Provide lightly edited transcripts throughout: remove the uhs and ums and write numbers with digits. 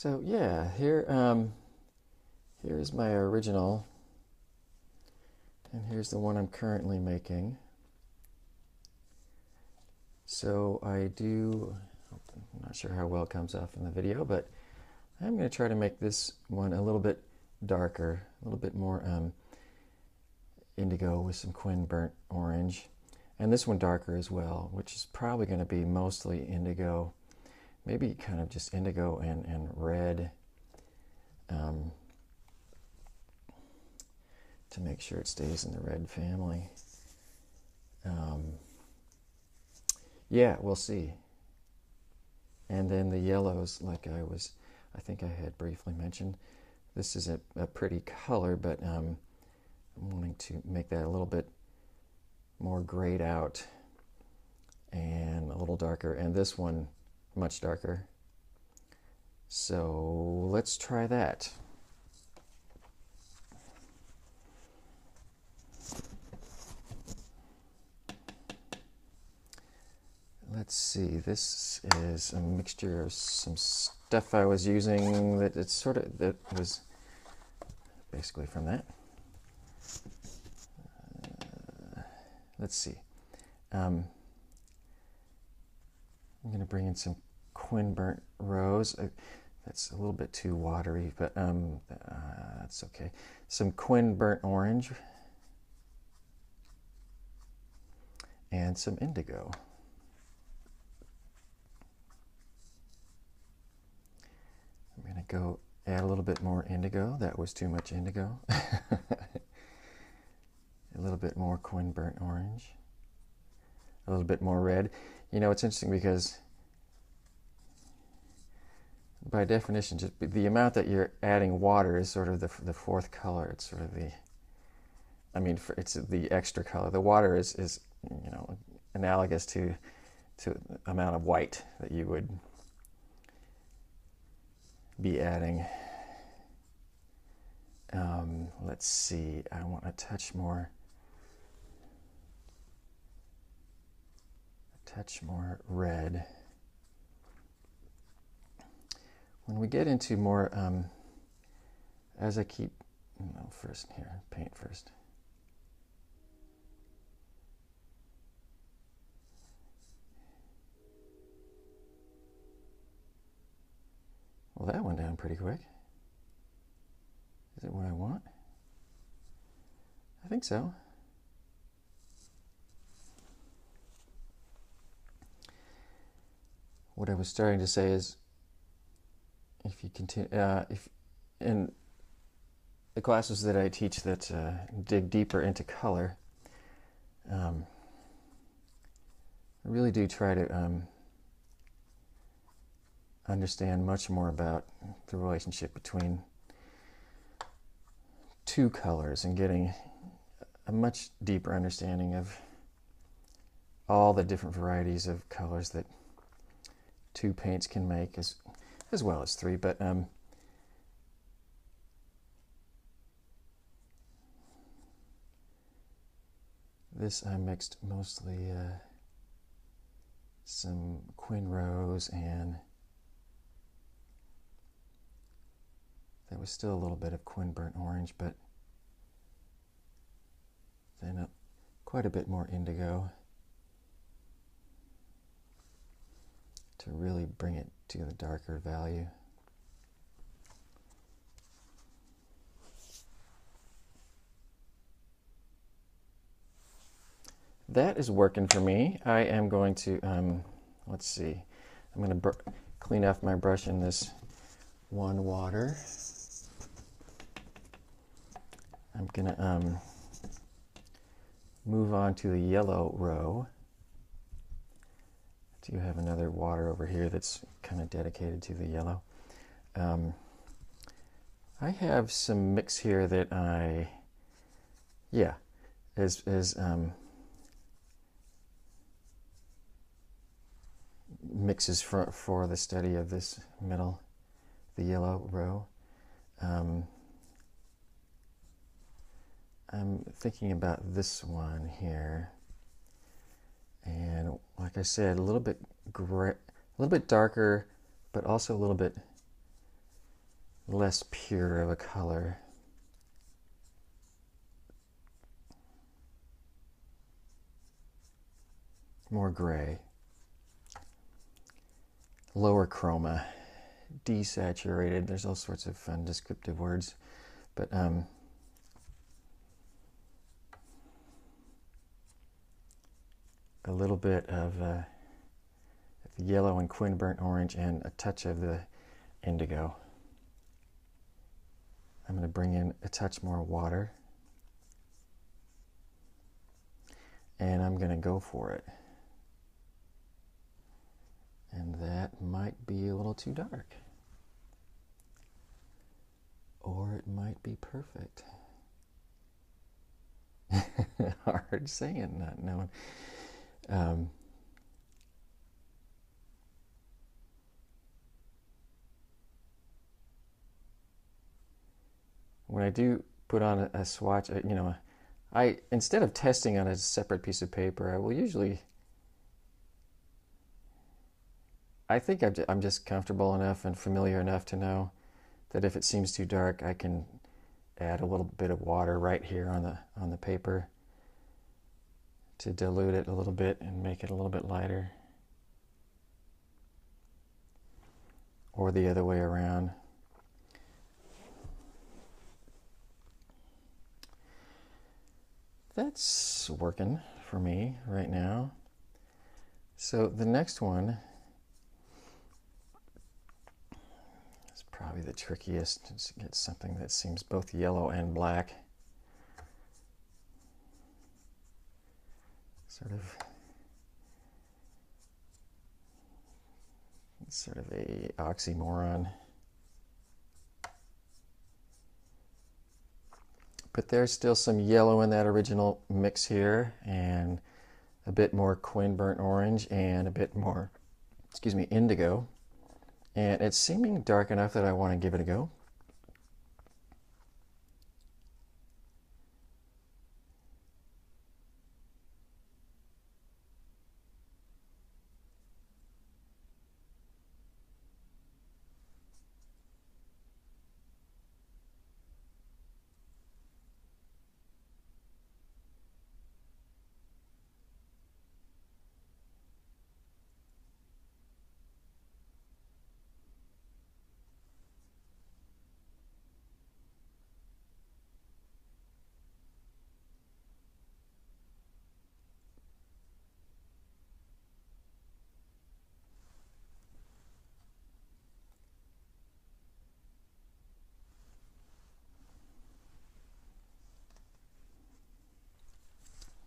So yeah, here's my original, and here's the one I'm currently making. So I'm not sure how well it comes off in the video, but I'm going to try to make this one a little bit darker, a little bit more indigo with some Quin burnt orange. And this one darker as well, which is probably going to be mostly indigo, maybe kind of just indigo and red, to make sure it stays in the red family. Yeah, we'll see. And then the yellows, like I think I had briefly mentioned, this is a pretty color, but I'm wanting to make that a little bit more grayed out and a little darker, and this one much darker. So let's try that. Let's see, this is a mixture of some stuff I was using that was basically from that. Let's see. I'm going to bring in some Quin burnt rose. That's a little bit too watery, but that's okay. Some Quin burnt orange and some indigo. I'm going to go add a little bit more indigo. That was too much indigo. A little bit more Quin burnt orange. A little bit more red. You know, it's interesting because by definition, just the amount that you're adding water is sort of the fourth color. It's sort of it's the extra color. The water is analogous to the amount of white that you would be adding. Let's see, I want a touch more red. When we get into more, as I keep, first here, paint first. Well, that went down pretty quick. Is it what I want? I think so. What I was starting to say is, if you continue, if in the classes that I teach that dig deeper into color, I really do try to understand much more about the relationship between two colors and getting a much deeper understanding of all the different varieties of colors that two paints can make, as well as three. But this I mixed mostly some Quin rose, and there was still a little bit of Quin burnt orange, but then quite a bit more indigo to really bring it to the darker value. That is working for me. I am going to, let's see, I'm going to clean off my brush in this one water. I'm going to move on to the yellow row. I do have another water over here that's kind of dedicated to the yellow. I have some mix here that mixes for the study of this middle, the yellow row. I'm thinking about this one here, and like I said, a little bit gray, a little bit darker, but also a little bit less pure of a color. More gray. Lower chroma. Desaturated. There's all sorts of fun descriptive words. But a little bit of the yellow and quin burnt orange and a touch of the indigo. I'm going to bring in a touch more water. And I'm going to go for it. And that might be a little too dark. Or it might be perfect. Hard saying, not knowing. When I do put on a swatch, I instead of testing on a separate piece of paper, I will usually, I think I'm just comfortable enough and familiar enough to know that if it seems too dark, I can add a little bit of water right here on the paper to dilute it a little bit and make it a little bit lighter. Or the other way around. That's working for me right now. So the next one is probably the trickiest. Just get something that seems both yellow and black. Sort of a oxymoron. But there's still some yellow in that original mix here, and a bit more quin burnt orange and a bit more, indigo. And it's seeming dark enough that I want to give it a go.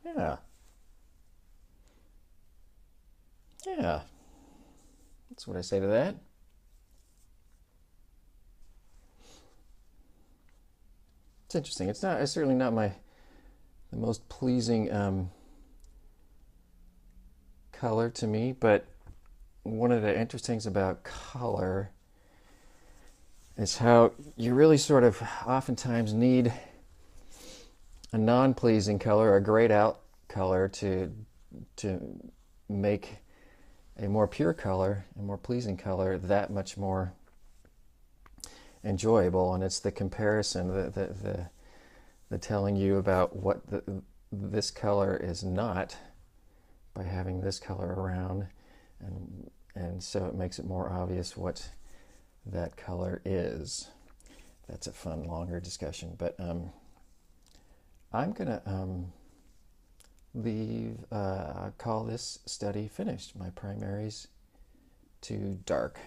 Yeah. Yeah. That's what I say to that. It's interesting. It's certainly not the most pleasing color to me, but one of the interesting things about color is how you really sort of oftentimes need a non-pleasing color, a grayed out color to make a more pure color, a more pleasing color, that much more enjoyable. And it's the comparison, the telling you about what this color is not by having this color around, and so it makes it more obvious what that color is. That's a fun, longer discussion, but I'm gonna call this study finished. My primaries to dark.